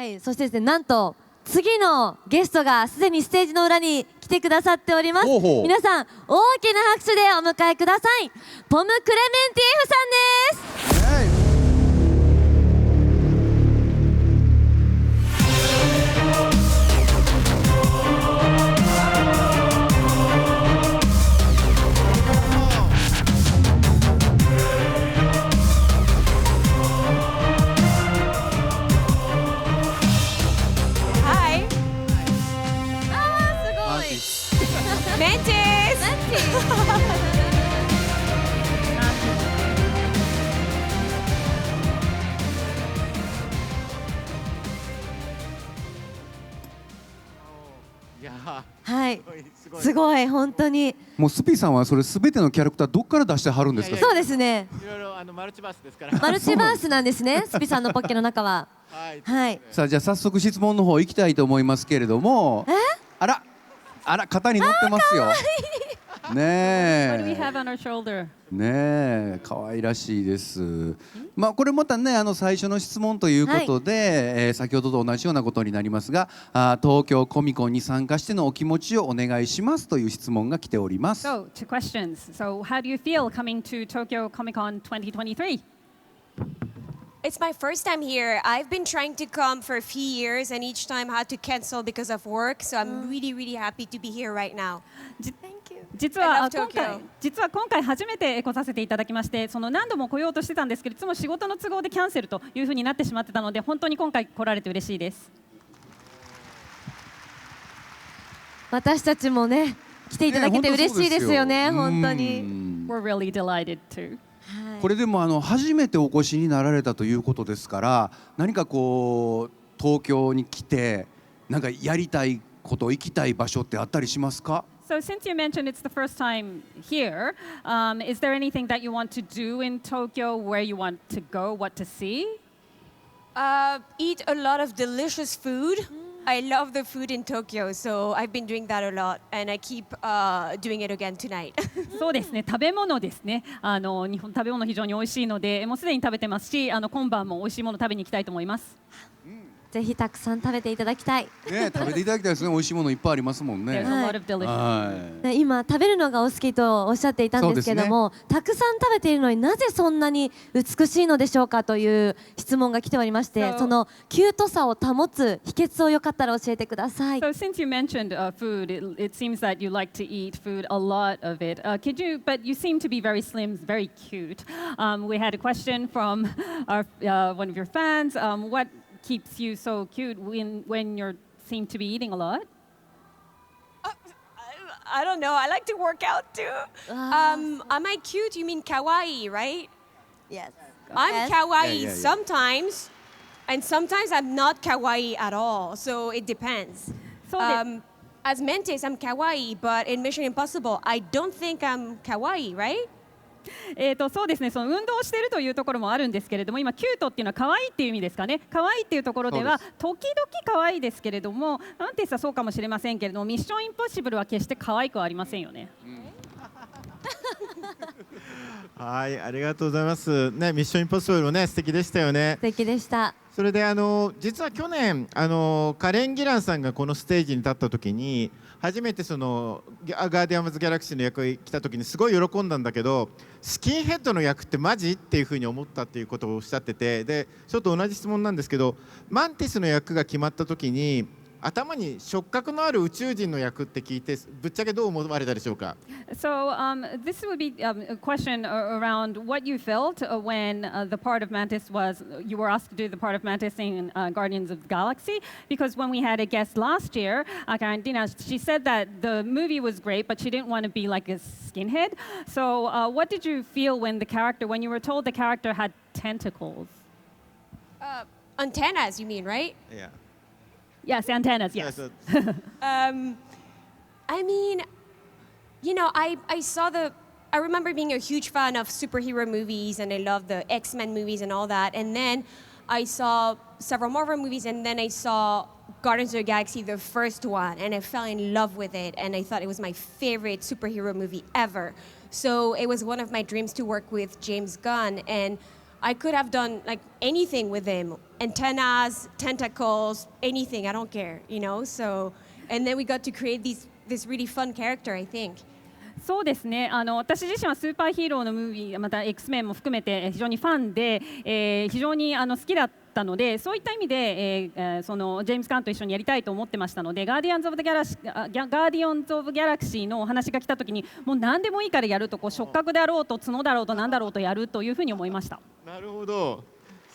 い、そしてですね、なんと次のゲストがすでにステージの裏に来てくださっております。皆さん大きな拍手でお迎えください。ポム・クレメンティエフさんです。はい、すごい本当に。もうスピさんはそれすべてのキャラクターどっから出してはるんですか。そうですね。いろいろマルチバースですから。マルチバースなんですね。スピさんのポッケの中は。はい。さあじゃあ早速質問の方行きたいと思いますけれども。あら肩に乗ってますよ。ねえ。ねえ可愛らしいです。まあこれまたね最初の質問ということで、先ほどと同じようなことになりますが、東京コミコンに参加してのお気持ちをお願いしますという質問が来ております。So, two questions. So, how do you feel coming to Tokyo Comic Con 2023? It's my first time here. I've been trying to come for a few years and each time had to cancel because of work. So I'm really, really happy to be here right now. Thank you. 実は今回初めて来させていただきまして、その何度も来ようとしてたんですけど、いつも仕事の都合でキャンセルというふうになってしまってたので、本当に今回来られて嬉しいです。私たちもね来ていただけて嬉しいですよね。本当に。We're really delighted too. これでも初めてお越しになられたということですから、何かこう東京に来てなんかやりたいこと行きたい場所ってあったりしますか？ So since you mentioned it's the first time here, is there anything that you want to do in Tokyo? Where you want to go? What to see? Eat a lot of delicious food. I love the food in Tokyo, so I've been doing that a lot, and I keep doing it again tonight. そうですね、食べ物ですね。日本食べ物非常に美味しいので、もうすでに食べてますし、今晩も美味しいもの食べに行きたいと思います。ぜひたくさん食べていただきたい。ね、食べていただきたいですね。美味しいものいっぱいありますもんね。今食べるのがお好きとおっしゃっていたんですけども、たくさん食べているのになぜそんなに美しいのでしょうかという質問が来ておりまして、そのキュートさを保つ秘訣をよかったら教えてください。So since you mentioned food, it seems that you like to eat food, a lot of it. Could you? But you seem to be very slim, very cute. We had a question from one of your fans. What keeps you so cute when you seem to be eating a lot? I don't know. I like to work out too. Am I cute? You mean kawaii, right? Yes. I'm kawaii sometimes, and sometimes I'm not kawaii at all. So it depends. As Mentes, I'm kawaii, but in Mission Impossible, I don't think I'm kawaii, right? そうですね、その運動しているというところもあるんですけれども、今キュートっていうのは可愛いっていう意味ですかね。可愛いっていうところでは時々可愛いですけれども、なんて言ったらそうかもしれませんけれども、ミッションインポッシブルは決して可愛くはありませんよね。はい、ありがとうございます。ね、ミッションインポッシブルね、素敵でしたよね。素敵でした。それで実は去年カレン・ギランさんがこのステージに立った時に初めてそのガーディアンズ・ギャラクシーの役が来た時にすごい喜んだんだけど、スキンヘッドの役ってマジっていうふうに思ったっていうことをおっしゃってて、でちょっと同じ質問なんですけど、マンティスの役が決まった時に頭に触覚のある宇宙人の役って聞いて、ぶっちゃけどう思われたでしょうか？ So this would be a question around what you felt when the part of Mantis was, you were asked to do the part of Mantis in Guardians of the Galaxy, because when we had a guest last year, Karantina, she said that the movie was great, but she didn't want to be like a skinhead. So what did you feel when you were told the character had tentacles? Antennas, you mean, right? Yeah. Yes, antennas, yes. I mean, you know, I remember being a huge fan of superhero movies, and I love the X-Men movies and all that. And then I saw several Marvel movies, and then I saw Guardians of the Galaxy, the first one, and I fell in love with it, and I thought it was my favorite superhero movie ever. So it was one of my dreams to work with James Gunn, and I could have done like anything with him, antennas, tentacles, anything. I don't care, you know. So, and then we got to create this really fun character, I think. そうですね。私自身はスーパーヒーローのムービー、また X メンも含めて非常にファンで、非常に好きだったので、そういった意味で、そのジェームズ・ガンと一緒にやりたいと思ってましたので、ガーディアンズ・オブ・ギャラクシーのお話が来たときに、もう何でもいいからやると、こう触覚であろうと角だろうと何だろうとやるというふうに思いました。なるほど。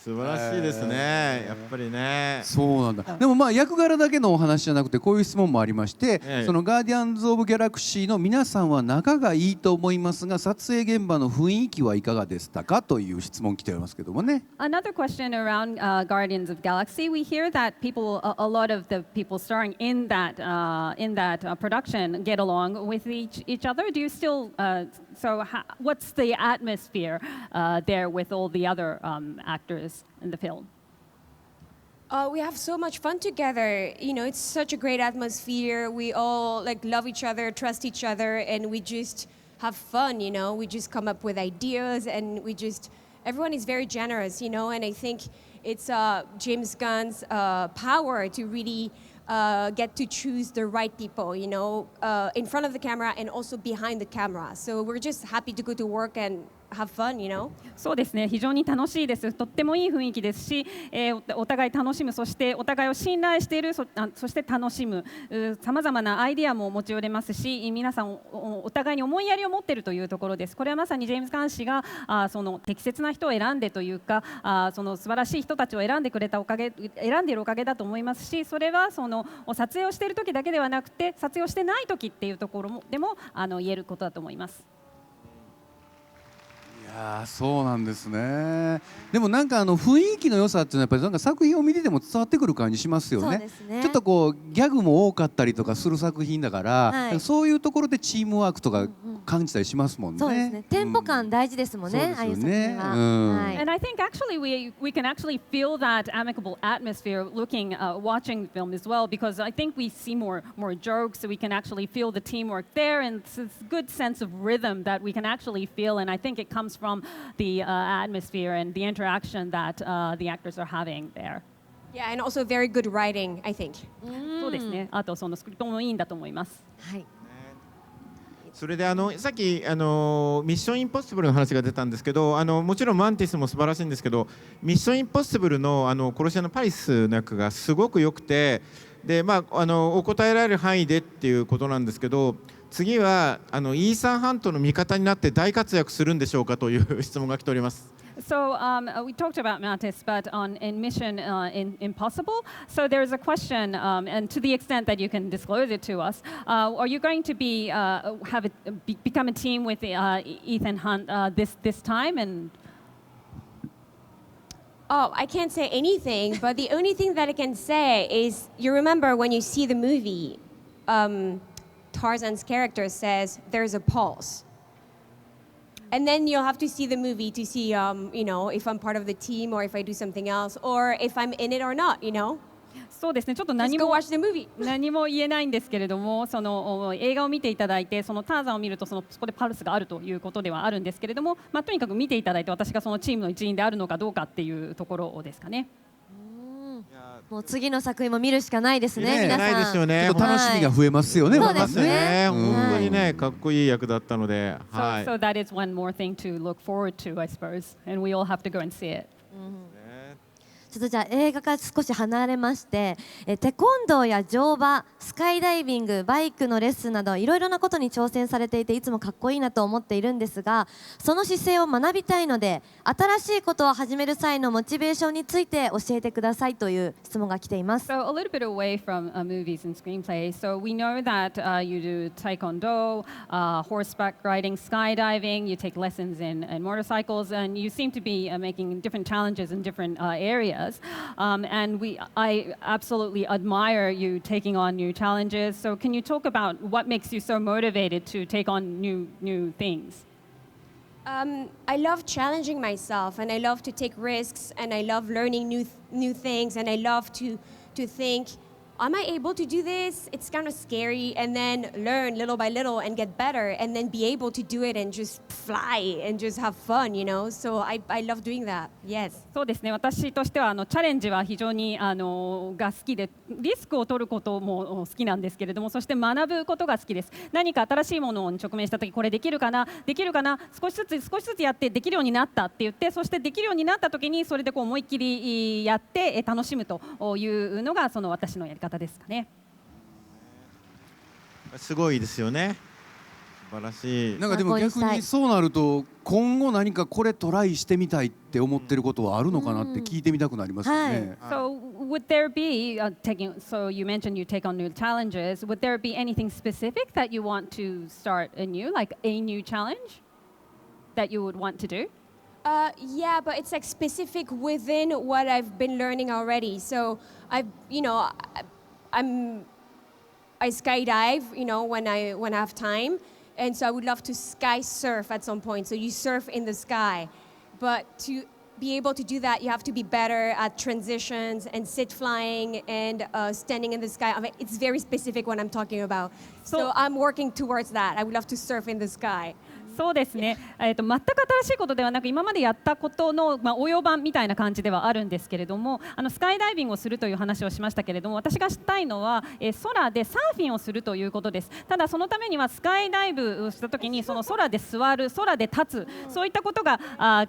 素晴らしいですね、やっぱりね。そうなんだ。でもまあ役柄だけのお話じゃなくてこういう質問もありまして、そのガーディアンズ・オブ・ギャラクシーの皆さんは仲がいいと思いますが撮影現場の雰囲気はいかがでしたかという質問来ておりますけどもね。Another question around Guardians of Galaxy. We hear that people, a lot of the people starring in that production get along with each other. Do you still? What's the atmosphere there with all the other actors in the film? We have so much fun together. You know, it's such a great atmosphere. We all like love each other, trust each other, and we just have fun. You know, we just come up with ideas, and everyone is very generous. You know, and I think it's James Gunn's power to really get to choose the right people. You know, in front of the camera and also behind the camera. So we're just happy to go to work and have fun, you know? そうですね、非常に楽しいです。とってもいい雰囲気ですし、お互い楽しむ、そしてお互いを信頼している、そして楽しむ、さまざまなアイデアも持ち寄れますし、皆さん お互いに思いやりを持っているというところです。これはまさにジェームズ・ガン氏がその適切な人を選んでというか、その素晴らしい人たちを選んでいるおかげだと思いますし、それはその撮影をしている時だけではなくて、撮影をしてない時っていうところでも言えることだと思います。いやそうなんですね。でもなんか雰囲気の良さっていうのはやっぱりなんか作品を見てても伝わってくる感じしますよね。そうですね。ちょっとこうギャグも多かったりとかする作品だから、はい、そういうところでチームワークとか感じたりしますもんね。そうですね。テンポ感大事ですもんね。ああいう作品は。And I think actually we can actually feel that amicable atmosphere watching the film as well, because I think we see more jokes, so we can actually feel the teamwork there, and it's a good sense of rhythm that we can actually feel, and I think it comes from the atmosphere and the interaction that the actors are having there. Yeah, and also very good writing, I think. そうですね。あとそのスクリプトもいいんだと思います。はい。それでさっきミッションインポッシブルの話が出たんですけど、もちろんマンティスも素晴らしいんですけど、ミッションインポッシブルの殺し屋のパリスの役がすごく良くて、でまあお答えられる範囲でっていうことなんですけど、次はイーサン・ハントの味方になって大活躍するんでしょうかという質問が来ております。So we talked about Mantis, but in Mission Impossible. So there's a question, and to the extent that you can disclose it to us, are you going to become a team with Ethan Hunt this time? And oh, I can't say anything, but the only thing that I can say is, you remember when you see the movie, Tarzan's character says there's a pulse. And then you'll have to see the movie to see, you know, if I'm part of the team or if I do something else or if I'm in it or not, you know? そうですね、ちょっと Just go watch the movie. 何も言えないんですけれども、その映画を見ていただいて、そのターザンを見るとそこでパルスがあるということではあるんですけれども、まあ、とにかく見ていただいて私がそのチームの一員であるのかどうかっていうところですかね。もう次の作品も見るしかないですね。皆さん。ないですよね。楽しみが増えますよね。そうですね。本当にね、かっこいい役だったので。So that is one more thing to look forward to, I suppose, and we all have to go and see it. ちょっとじゃあ映画から少し離れまして、テコンドーや乗馬、スカイダイビング、バイクのレッスンなどいろいろなことに挑戦されていていつもかっこいいなと思っているんですが、その姿勢を学びたいので新しいことを始める際のモチベーションについて教えてくださいという質問が来ています。So a little bit away from movies and screenplays. So we know that you do taekwondo, horseback riding, skydiving. You take lessons in motorcycles, and you seem to be making different challenges in different areas. And I absolutely admire you taking on new challenges. So can you talk about what makes you so motivated to take on new things? I love challenging myself, and I love to take risks, and I love learning new things, and I love to think am I able to do this? It's kind of scary, and then learn little by little and get better, and then be able to do it and just fly and just have fun, you know? So I love doing that. Yes. そうですね。私としてはチャレンジは非常にが好きで、リスクを取ることも好きなんですけれども、そして学ぶことが好きです。何か新しいものに直面したとき、これできるかな、少しずつやってできるようになったって言って、そしてできるようになったときにそれでこう思いっきりやって楽しむというのがその私のやり方ですかね。すごいですよね。素晴らしい。なんかでも逆にそうなると今後何かこれトライしてみたいって思ってることはあるのかなって聞いてみたくなりますよね。So would there be so you mentioned you take on new challenges. Would there be anything specific that you want to start anew, like a new challenge that you would want to do? Yeah, but it's like specific within what I've been learning already. So I skydive, when I have time, and so I would love to sky surf at some point. So you surf in the sky, but to be able to do that, you have to be better at transitions and sit flying and standing in the sky. I mean, it's very specific what I'm talking about. So I'm working towards that. I would love to surf in the sky. そうですね、全く新しいことではなく今までやったことの、応用版みたいな感じではあるんですけれども、スカイダイビングをするという話をしましたけれども、私がしたいのは、空でサーフィンをするということです。ただそのためにはスカイダイブをしたときにその空で座る、空で立つ、そういったことが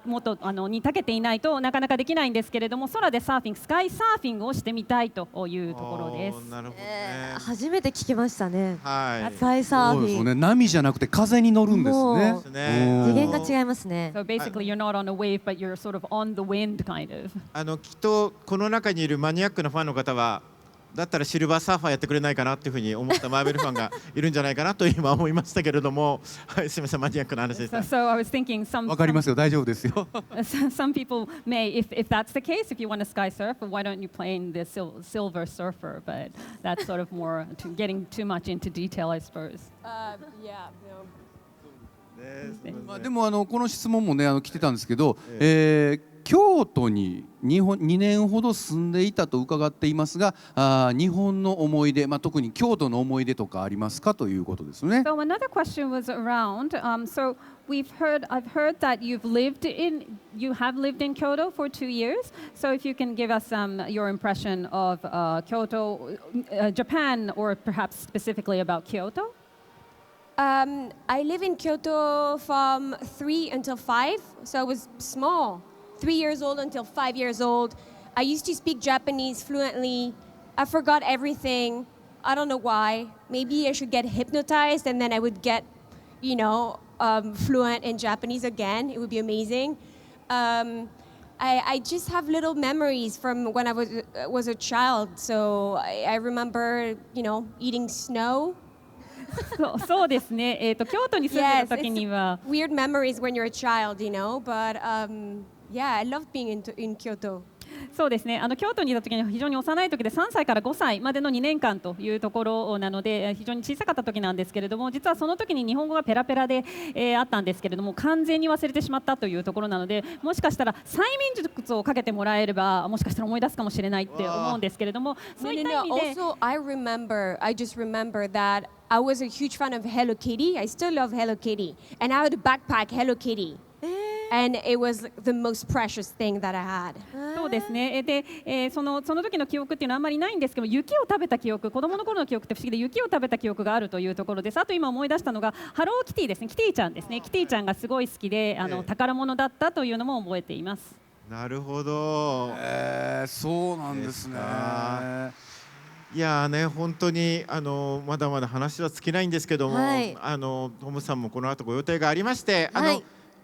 もっとに長けていないとなかなかできないんですけれども、空でサーフィン、スカイサーフィングをしてみたいというところです。なるほどね。初めて聞きましたね。はい。スカイサーフィン。そうですよね。波じゃなくて風に乗るんですね。次元が違いますね。So basically you're not on a wave, but you're sort of on the wind kind of. きっとこの中にいるマニアックなファンの方は、だったらシルバーサーファーやってくれないかなっていうふうに思ったマーベルファンがいるんじゃないかなと今思いましたけれども、はい、すみません、マニアックな話でした。So I was thinking some. わかりますよ、大丈夫ですよ。Some people may, if that's the case, if you want to sky surf, why don't you play in the Silver Surfer? But that's sort of more getting too much into detail, I suppose. Yeah, no. でもこの質問もね来てたんですけど、京都に2年ほど住んでいたと伺っていますが、日本の思い出、特に京都の思い出とかありますかということですね。So another question was around. So I've heard that you have lived in Kyoto for 2 years. So if you can give us your impression of Kyoto, Japan, or perhaps specifically about Kyoto. I live in Kyoto from 3 until 5, so I was small. 3 years old until 5 years old. I used to speak Japanese fluently. I forgot everything. I don't know why. Maybe I should get hypnotized and then I would get, fluent in Japanese again. It would be amazing. I just have little memories from when I was a child. So I remember, eating snow. そうですね。京都に住んでた時には。Weird memories when you're a child, but yeah, I love being in Kyoto. そうですね。京都にいた時には非常に幼い時で3歳から5歳までの2年間というところなので非常に小さかった時なんですけれども、実はその時に日本語がペラペラで、あったんですけれども、完全に忘れてしまったというところなので、もしかしたら催眠術をかけてもらえればもしかしたら思い出すかもしれないって思うんですけれども、そういった意味で。Also, I just remember that I was a huge fan of Hello Kitty. I still love Hello Kitty, and I had a backpack Hello Kitty. And it was the most precious thing that I had. そうですね。で、その時の記憶っていうのはあんまりないんですけど、雪を食べた記憶、子供の頃の記憶って不思議で雪を食べた記憶があるというところです。あと今思い出したのがハローキティですね。キティちゃんですね。キティちゃんがすごい好きで、宝物だったというのも覚えています。なるほど。そうなんですね。いやね、本当にまだまだ話は尽きないんですけども、トムさんもこの後ご予定がありまして、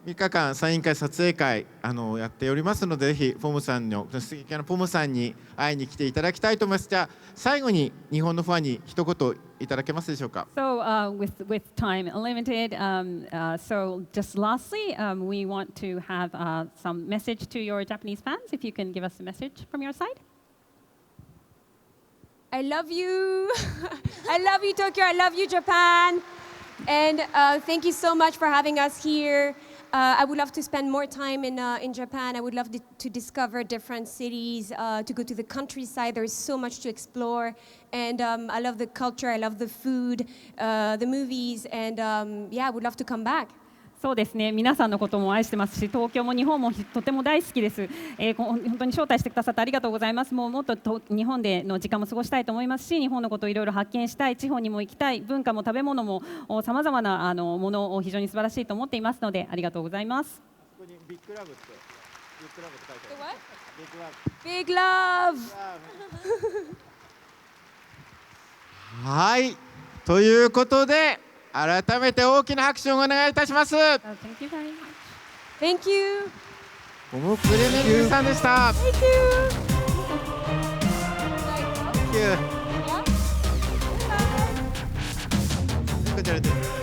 3日間サイン会撮影会やっておりますので、ぜひポムさんの素敵なポムさんに会いに来ていただきたいと思います。じゃあ最後に日本のファンに一言いただけますでしょうか。So with time limited, so just lastly, we want to have some message to your Japanese fans. If you can give us a message from your side. I love you. I love you, Tokyo. I love you, Japan. And thank you so much for having us here. I would love to spend more time in Japan. I would love to discover different cities, to go to the countryside. There is so much to explore. And I love the culture, I love the food, the movies, and yeah, I would love to come back. そうですね、皆さんのことも愛してますし、東京も日本もとても大好きです。本当に招待してくださってありがとうございます。もっと日本での時間も過ごしたいと思いますし、日本のことをいろいろ発見したい、地方にも行きたい、文化も食べ物もさまざまなものを非常に素晴らしいと思っていますので、ありがとうございます。ここにビッグラブって書いてある。ビッグラブ。Big love。はい、ということで。改めて大きな拍手をお願いいたします。Thank you very much. Thank you. トム・クレメンティさんでした。Thank you. Thank you. こちらです。